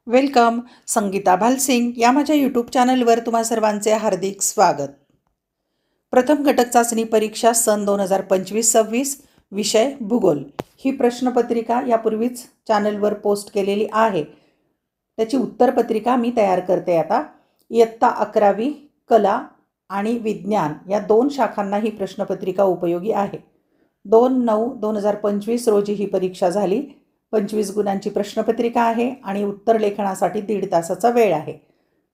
Welcome. Sangeeta Bhalsingh या माझ्या YouTube चॅनलवर तुम्हा सर्वांचे हार्दिक स्वागत. प्रथम घटक चाचणी परीक्षा सन 2025-26 विषय भूगोल ही प्रश्नपत्रिका यापूर्वीच चॅनलवर पोस्ट केलेली आहे. त्याची उत्तरपत्रिका मी तयार करते आता. इयत्ता 11वी कला आणि विज्ञान या दोन शाखांना ही प्रश्नपत्रिका उपयोगी आहे. 2/9/2025 रोजी ही परीक्षा झाली. 25 गुणांची प्रश्नपत्रिका आहे आणि उत्तर लेखनासाठी 1.5 तासाचा वेळ आहे.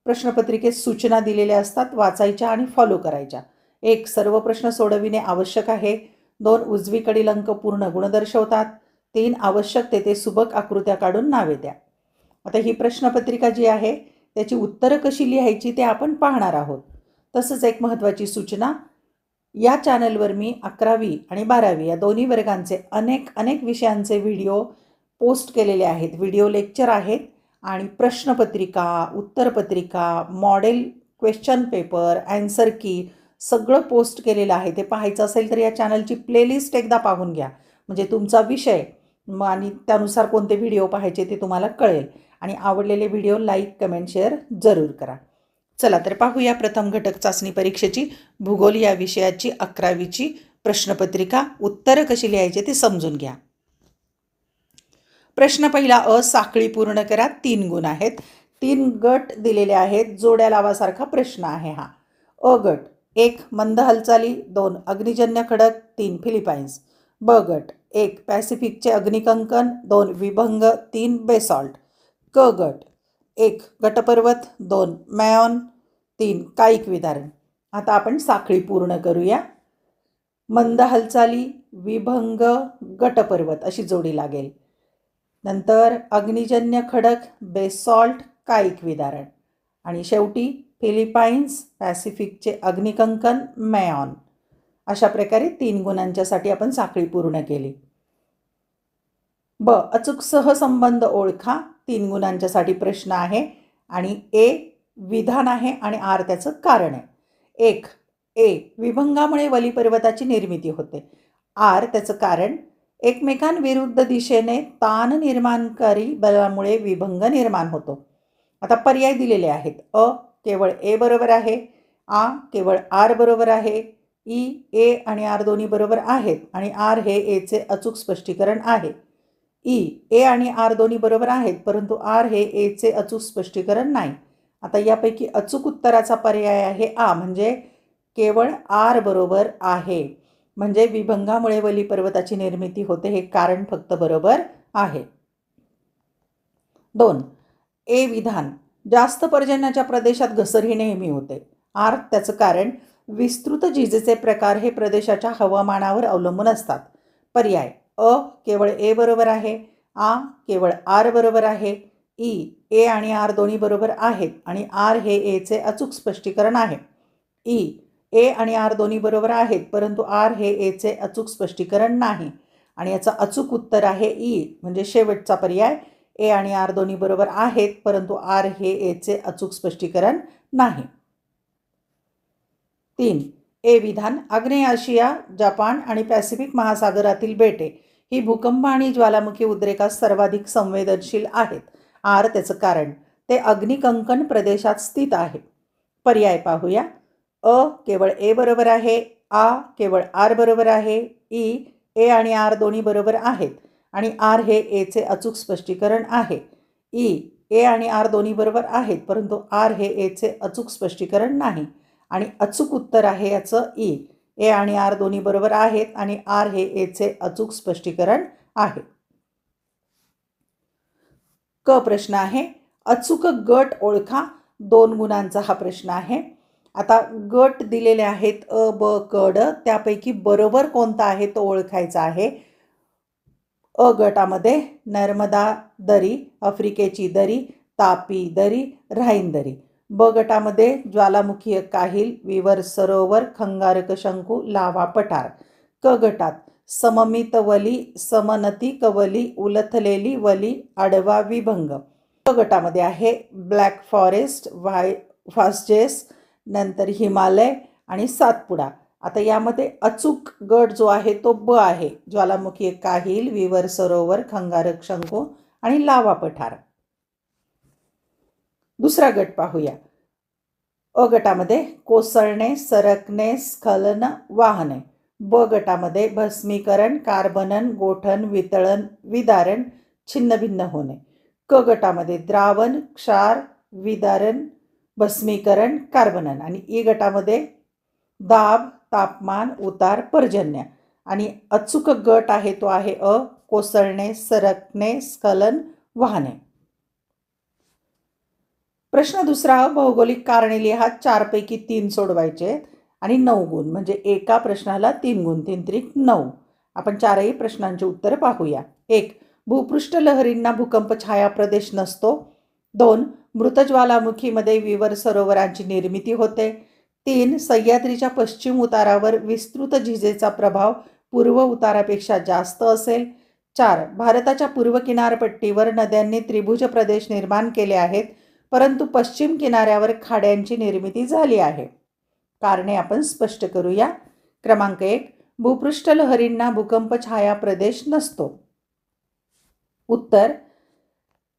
प्रश्नपत्रिकेत सूचना दिलेल्या असतात, वाचायच्या आणि फॉलो करायच्या. 1. सर्व प्रश्न सोडविणे आवश्यक आहे. 2. उजवीकडील अंक पूर्ण गुण दर्शवतात. 3. आवश्यक तेथे सुबक आकृत्या काढून नावे द्या. आता ही प्रश्नपत्रिका जी आहे त्याची उत्तरं कशी लिहायची ते आपण पाहणार आहोत. तसंच एक महत्त्वाची सूचना, या चॅनलवर मी 11वी आणि 12वी या दोन्ही वर्गांचे अनेक विषयांचे व्हिडिओ पोस्ट केलेले आहेत. व्हिडिओ लेक्चर आहेत आणि प्रश्नपत्रिका, उत्तरपत्रिका, मॉडेल क्वेश्चन पेपर, ॲन्सर की सगळं पोस्ट केलेलं आहे. ते पाहायचं असेल तर या चॅनलची प्लेलिस्ट एकदा पाहून घ्या, म्हणजे तुमचा विषय आणि त्यानुसार कोणते व्हिडिओ पाहायचे ते तुम्हाला कळेल. आणि आवडलेले व्हिडिओ लाईक, कमेंट, शेअर जरूर करा. चला तर पाहूया प्रथम घटक चाचणी परीक्षेची भूगोल या विषयाची 11वीची प्रश्नपत्रिका. उत्तरं कशी लिहायचे ते समजून घ्या. प्रश्न पहिला अ. साखळी पूर्ण करा. 3 गुण आहेत. 3 गट दिलेले आहेत. जोड्या लावासारखा प्रश्न आहे हा. अ गट 1 मंद हालचाली, 2 अग्निजन्य खडक, 3 फिलिपाईन्स. ब गट 1 पॅसिफिकचे अग्निकंकन, 2 विभंग, 3 बेसॉल्ट. क गट 1 गटपर्वत, 2 मॅऑन, 3 कायिक विदारण. आता आपण साखळी पूर्ण करूया. मंद हालचाली, विभंग, गटपर्वत अशी जोडी लागेल. नंतर अग्निजन्य खडक, बेसॉल्ट, कायिक विदारण. आणि शेवटी फिलिपाईन्स, पॅसिफिकचे अग्निकंकन, मॅऑन. अशा प्रकारे 3 गुणांच्यासाठी आपण साखळी पूर्ण केली. ब अचूक सहसंबंध ओळखा. 3 गुणांच्यासाठी प्रश्न आहे आणि ए विधान आहे आणि आर त्याचं कारण आहे. 1 ए विभंगामुळे वली पर्वताची निर्मिती होते. आर त्याचं कारण, एकमेकांविरुद्ध दिशेने ताण निर्माणकारी बलामुळे विभंग निर्माण होतो. आता पर्याय दिलेले आहेत. अ केवळ ए बरोबर आहे, आ केवळ आर बरोबर आहे, ई ए आणि आर दोन्ही बरोबर आहेत आणि आर हे एचे अचूक स्पष्टीकरण आहे. ई ए आणि आर दोन्ही बरोबर आहेत परंतु आर हे एचे अचूक स्पष्टीकरण नाही. आता यापैकी अचूक उत्तराचा पर्याय आहे आ, म्हणजे केवळ आर बरोबर आहे. म्हणजे विभंगामुळे वली पर्वताची निर्मिती होते हे कारण फक्त बरोबर आहे. 2 ए विधान जास्त पर्जन्याच्या प्रदेशात घसर ही नेहमी होते. आर त्याचं कारण, विस्तृत झिजेचे प्रकार हे प्रदेशाच्या हवामानावर अवलंबून असतात. पर्याय अ केवळ ए बरोबर आहे, आ केवळ आर बरोबर आहे, ई ए आणि आर दोन्ही बरोबर आहेत आणि आर हे एचे अचूक स्पष्टीकरण आहे. ई ए आणि आर दोन्ही बरोबर आहेत परंतु आर हे एचे अचूक स्पष्टीकरण नाही. आणि याचं अचूक उत्तर आहे ई, म्हणजे शेवटचा पर्याय. ए आणि आर दोन्ही बरोबर आहेत परंतु आर हे एचे अचूक स्पष्टीकरण नाही. 3 ए विधान आग्नेय आशिया, जपान आणि पॅसिफिक महासागरातील बेटे ही भूकंप आणि ज्वालामुखी उद्रेकास सर्वाधिक संवेदनशील आहेत. आर त्याचं कारण, ते अग्निकंकन प्रदेशात स्थित आहे. पर्याय पाहूया. अ केवळ ए बरोबर आहे, आ केवळ आर बरोबर आहे, ई ए आणि आर दोन्ही बरोबर आहेत आणि आर हे एचे अचूक स्पष्टीकरण आहे. ई ए आणि आर दोन्ही बरोबर आहेत परंतु आर हे एचे अचूक स्पष्टीकरण नाही. आणि अचूक उत्तर आहे याचं ई. ए आणि आर दोन्ही बरोबर आहेत आणि आर हे एचे अचूक स्पष्टीकरण आहे. क प्रश्न आहे अचूक गट ओळखा. 2 गुणांचा हा प्रश्न आहे. आता गट दिलेले आहेत अ ब क ड, त्यापैकी बरोबर कोणता आहे तो ओळखायचा आहे. अ गटामध्ये नर्मदा दरी, आफ्रिकेची दरी, तापी दरी, राईन दरी. ब गटामध्ये ज्वालामुखीय काहील, विवर सरोवर, खंगारक शंकू, लाव्हा पठार. क गटात सममित वली, समनतिक वली, उलथलेली वली, आडवा विभंग. क गटामध्ये आहे ब्लॅक फॉरेस्ट, व्हास्जेस, नंतर हिमालय आणि सातपुडा. आता यामध्ये अचूक गट जो आहे तो ब आहे, ज्वालामुखी काहील, विवर सरोवर, खंगारक शंकू आणि लाव्हा पठार. दुसरा गट पाहूया. अ गटामध्ये कोसळणे, सरकणे, स्खलन, वाहने. ब गटामध्ये भस्मीकरण, कार्बनन, गोठण, वितळण, विदारण, छिन्नभिन्न होणे. क गटामध्ये द्रावण, क्षार, विदारण, भस्मीकरण, कार्बनन. आणि ई गटामध्ये दाब, तापमान, उतार, पर्जन्य. आणि अचूक गट आहे तो आहे अ, कोसळणे, सरकणे, स्खलन, वाहने. प्रश्न दुसरा, भौगोलिक कारणे लिहा. 4 पैकी 3 सोडवायचे आणि 9 गुण, म्हणजे एका प्रश्नाला 3 गुण, 3 9. आपण चारही प्रश्नांची उत्तरं पाहूया. 1. भूपृष्ठ लहरींना भूकंप छाया प्रदेश नसतो. 2. मृत ज्वालामुखीमध्ये विवर सरोवरांची निर्मिती होते. 3. सह्याद्रीच्या पश्चिम उतारावर विस्तृत झिजेचा प्रभाव पूर्व उतारापेक्षा जास्त असेल. 4. भारताच्या पूर्व किनारपट्टीवर नद्यांनी त्रिभुज प्रदेश निर्माण केले आहेत, परंतु पश्चिम किनाऱ्यावर खाड्यांची निर्मिती झाली आहे. कारणे आपण स्पष्ट करूया. क्रमांक 1. भूपृष्ठ लहरींना भूकंप छाया प्रदेश नसतो. उत्तर: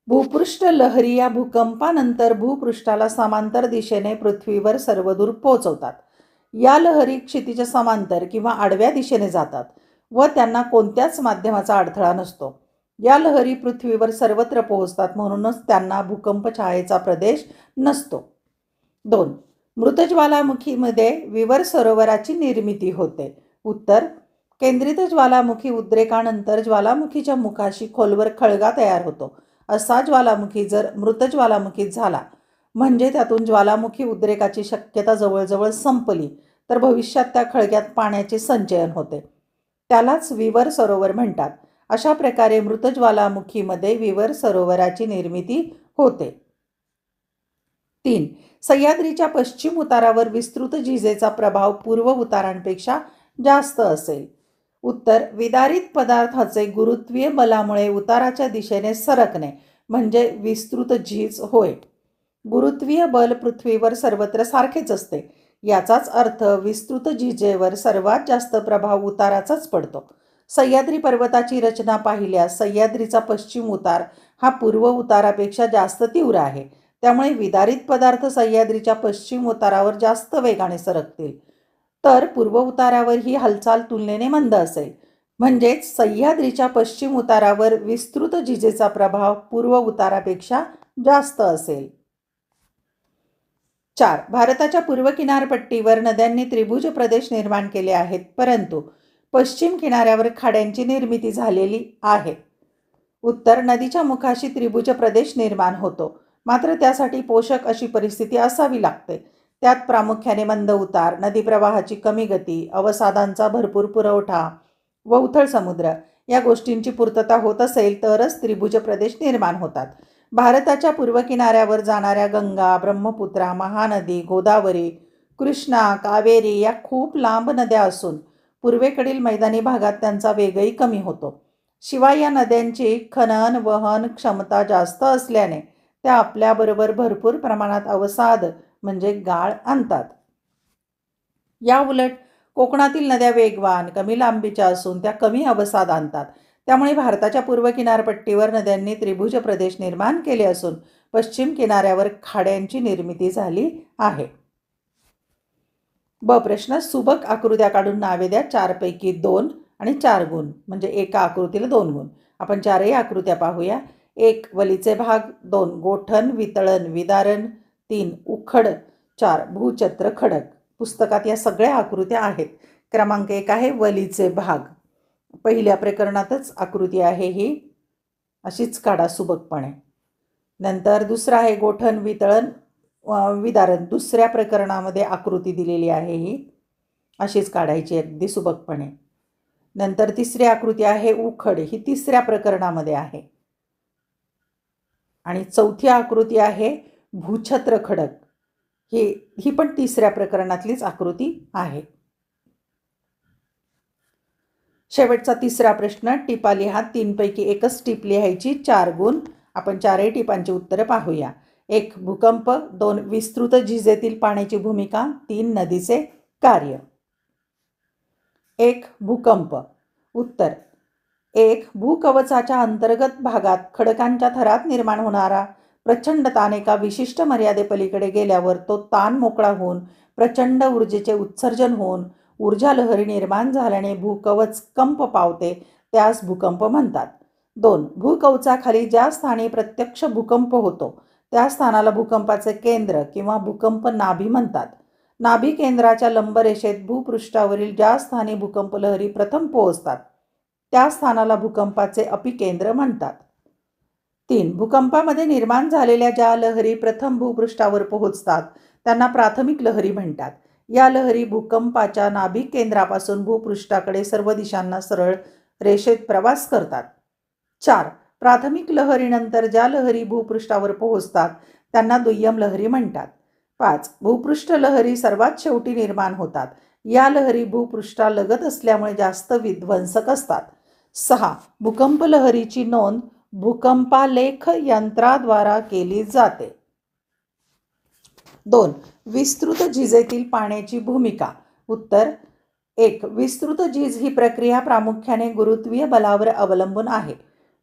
भूपृष्ठ लहरी या भूकंपानंतर भूपृष्ठाला समांतर दिशेने पृथ्वीवर सर्वदूर पोहोचवतात. या लहरी क्षितिज समांतर किंवा आडव्या दिशेने जातात व त्यांना कोणत्याच माध्यमाचा अडथळा नसतो. या लहरी पृथ्वीवर सर्वत्र पोहोचतात, म्हणूनच त्यांना भूकंप छायेचा प्रदेश नसतो. 2. मृत ज्वालामुखीमध्ये विवर सरोवराची निर्मिती होते. उत्तर: केंद्रित ज्वालामुखी उद्रेकानंतर ज्वालामुखीच्या मुखाशी खोलवर खळगा तयार होतो. असा ज्वालामुखी जर मृत ज्वालामुखीत झाला, म्हणजे त्यातून ज्वालामुखी उद्रेकाची शक्यता जवळजवळ संपली, तर भविष्यात त्या खळग्यात पाण्याचे संचयन होते. त्यालाच विवर सरोवर म्हणतात. अशा प्रकारे मृत ज्वालामुखीमध्ये विवर सरोवराची निर्मिती होते. 3. सह्याद्रीच्या पश्चिम उतारावर विस्तृत झिजेचा प्रभाव पूर्व उतारांपेक्षा जास्त असेल. उत्तर: विदारित पदार्थाचे गुरुत्वीय बलामुळे उताराच्या दिशेने सरकणे म्हणजे विस्तृत झीज होय. गुरुत्वीय बल पृथ्वीवर सर्वत्र सारखेच असते. याचाच अर्थ विस्तृत झिजेवर सर्वात जास्त प्रभाव उताराचाच पडतो. सह्याद्री पर्वताची रचना पाहिल्यास सह्याद्रीचा पश्चिम उतार हा पूर्व उतारापेक्षा जास्त तीव्र आहे. त्यामुळे विदारित पदार्थ सह्याद्रीच्या पश्चिम उतारावर जास्त वेगाने सरकतील, तर पूर्व उतारावर ही हालचाल तुलनेने मंद असेल. म्हणजेच सह्याद्रीच्या पश्चिम उतारावर विस्तृत झिजेचा प्रभाव पूर्व उतारापेक्षा जास्त असेल. 4. भारताच्या पूर्व किनारपट्टीवर नद्यांनी त्रिभुज प्रदेश निर्माण केले आहेत, परंतु पश्चिम किनाऱ्यावर खाड्यांची निर्मिती झालेली आहे. उत्तर: नदीच्या मुखाशी त्रिभुज प्रदेश निर्माण होतो, मात्र त्यासाठी पोषक अशी परिस्थिती असावी लागते. त्यात प्रामुख्याने मंद उतार, नदी प्रवाहाची कमी गती, अवसादांचा भरपूर पुरवठा व उथळ समुद्र या गोष्टींची पूर्तता होत असेल तरच त्रिभुज प्रदेश निर्माण होतात. भारताच्या पूर्व किनाऱ्यावर जाणाऱ्या गंगा, ब्रह्मपुत्रा, महानदी, गोदावरी, कृष्णा, कावेरी या खूप लांब नद्या असून पूर्वेकडील मैदानी भागात त्यांचा वेगही कमी होतो. शिवाय या नद्यांची खनन वहन क्षमता जास्त असल्याने त्या आपल्याबरोबर भरपूर प्रमाणात अवसाद म्हणजे गाळ आणतात. या उलट कोकणातील नद्या वेगवान, कमी लांबीच्या असून त्या कमी अवसाद आणतात. त्यामुळे भारताच्या पूर्व किनारपट्टीवर नद्यांनी त्रिभुज प्रदेश निर्माण केले असून पश्चिम किनाऱ्यावर खाड्यांची निर्मिती झाली आहे. ब प्रश्न, सुबक आकृत्या काढून नावे द्या. 4 पैकी 2 आणि 4 गुण, म्हणजे एका आकृतीला 2 गुण. आपण चारही आकृत्या पाहूया. 1. वलीचे भाग. 2. गोठण, वितळण, विदारण. 3. उखड. 4. भूचत्र खडक. पुस्तकात या सगळ्या आकृत्या आहेत. क्रमांक 1 आहे वलीचे भाग. पहिल्या प्रकरणातच आकृती आहे ही, अशीच काढा सुबकपणे. नंतर दुसरा आहे गोठण, वितळण, विदारण. दुसऱ्या प्रकरणामध्ये आकृती दिलेली आहे ही, अशीच काढायची अगदी सुबकपणे. नंतर तिसरी आकृती आहे उखड, ही तिसऱ्या प्रकरणामध्ये आहे. आणि चौथी आकृती आहे भूछत्र खडक, ही पण तिसऱ्या प्रकरणातलीच आकृती आहे. शेवटचा तिसरा प्रश्न, टिपा लिहा. 3 पैकी एकच टिप लिहायची. 4 गुण. आपण चारही टिपांची उत्तरं पाहूया. 1. भूकंप. 2. विस्तृत झिजेतील पाण्याची भूमिका. 3. नदीचे कार्य. 1. भूकंप. उत्तर: 1. भूकवचाच्या अंतर्गत भागात खडकांच्या थरात निर्माण होणारा प्रचंड ताण एका विशिष्ट मर्यादेपलीकडे गेल्यावर तो ताण मोकळा होऊन प्रचंड ऊर्जेचे उत्सर्जन होऊन ऊर्जा लहरी निर्माण झाल्याने भूकवच कंप पावते, त्यास भूकंप म्हणतात. 2. भूकवचाखाली ज्या स्थानी प्रत्यक्ष भूकंप होतो त्या स्थानाला भूकंपाचे केंद्र किंवा भूकंप नाभी म्हणतात. नाभी केंद्राच्या लंबरेषेत भूपृष्ठावरील ज्या स्थानी भूकंप लहरी प्रथम पोहोचतात त्या स्थानाला भूकंपाचे अपिकेंद्र म्हणतात. 3. भूकंपामध्ये निर्माण झालेल्या ज्या लहरी प्रथम भूपृष्ठावर पोहोचतात त्यांना प्राथमिक लहरी म्हणतात. या लहरी भूकंपाच्या नाभी केंद्रापासून भूपृष्ठाकडे सर्व दिशांना सरळ रेषेत प्रवास करतात. 4. प्राथमिक लहरीनंतर ज्या लहरी भूपृष्ठावर पोहोचतात त्यांना दुय्यम लहरी म्हणतात. 5. भूपृष्ठ लहरी सर्वात शेवटी निर्माण होतात. या लहरी भूपृष्ठालगत असल्यामुळे जास्त विध्वंसक असतात. 6. भूकंप लहरीची नोंद भूकंपालेख यंत्राद्वारा केली जाते. 2. विस्तृत झिजेतील पाण्याची भूमिका. उत्तर 1. विस्तृत झीज ही प्रक्रिया प्रामुख्याने गुरुत्वीय बलावर अवलंबून आहे.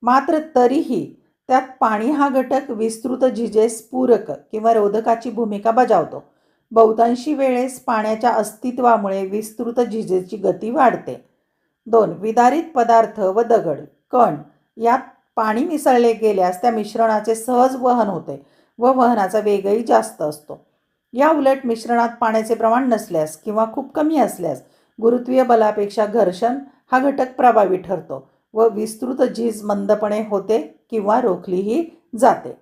मात्र तरीही त्यात पाणी हा घटक विस्तृत झिजेस पूरक किंवा रोधकाची भूमिका बजावतो. बहुतांशी वेळेस पाण्याच्या अस्तित्वामुळे विस्तृत झिजेची गती वाढते. 2. विदारित पदार्थ व दगड, कण यात पाणी मिसळले गेल्यास त्या मिश्रणाचे सहज वहन होते व वहनाचा वेगही जास्त असतो. या उलट मिश्रणात पाण्याचे प्रमाण नसल्यास किंवा खूप कमी असल्यास गुरुत्वीय बलापेक्षा घर्षण हा घटक प्रभावी ठरतो व विस्तृत झीज मंदपणे होते किंवा रोखलीही जाते.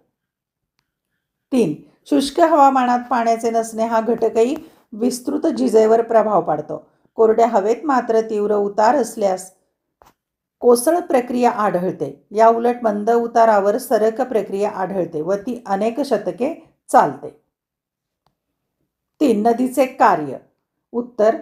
3. शुष्क हवामानात पाण्याचे नसणे हा घटकही विस्तृत झिजेवर प्रभाव पाडतो. कोरड्या हवेत मात्र तीव्र उतार असल्यास कोसळ प्रक्रिया आढळते. या उलट मंद उतारावर सरक प्रक्रिया आढळते व ती अनेक शतके चालते. 3. नदीचे कार्य. उत्तर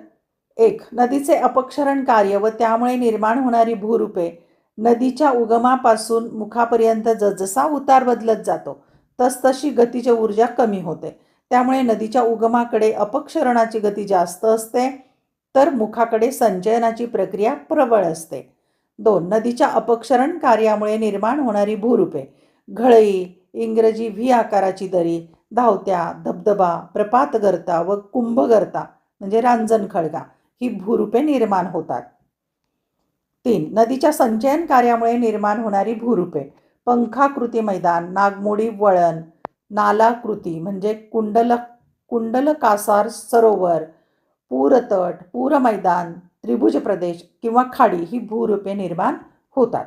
1. नदीचे अपक्षरण कार्य व त्यामुळे निर्माण होणारी भूरूपे. नदीच्या उगमापासून मुखापर्यंत जसजसा उतार बदलत जातो तसतशी गतीची ऊर्जा कमी होते. त्यामुळे नदीच्या उगमाकडे अपक्षरणाची गती जास्त असते तर मुखाकडे संचयनाची प्रक्रिया प्रबळ असते. 2. नदीच्या अपक्षरण कार्यामुळे निर्माण होणारी भूरूपे. घळई, इंग्रजी व्ही आकाराची दरी, धावत्या, धबधबा, प्रपातगर्ता व कुंभगर्ता म्हणजे रांजण खळगा ही भूरूपे निर्माण होतात. 3. नदीच्या संचयन कार्यामुळे निर्माण होणारी भूरूपे. पंखाकृती मैदान, नागमोडी वळण, नालाकृती म्हणजे कुंडलकासार सरोवर, पूरतट, पूरमैदान, त्रिभुज प्रदेश किंवा खाडी ही भूरूपे निर्माण होतात.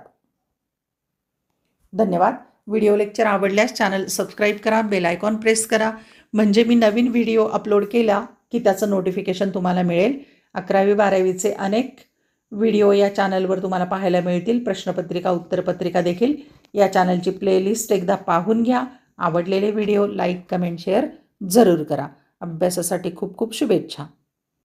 धन्यवाद. व्हिडिओ लेक्चर आवडल्यास चॅनल सबस्क्राईब करा, बेल आयकॉन प्रेस करा म्हणजे मी नवीन व्हिडिओ अपलोड केला की त्याचं नोटिफिकेशन तुम्हाला मिळेल. 11वी-12वीचे अनेक व्हिडिओ या चॅनलवर तुम्हाला पाहायला मिळतील. प्रश्नपत्रिका, उत्तरपत्रिका देखील. या चॅनलची प्लेलिस्ट एकदा पाहून घ्या. आवडलेले व्हिडिओ लाईक, कमेंट, शेअर जरूर करा. अभ्यासासाठी खूप खूप शुभेच्छा.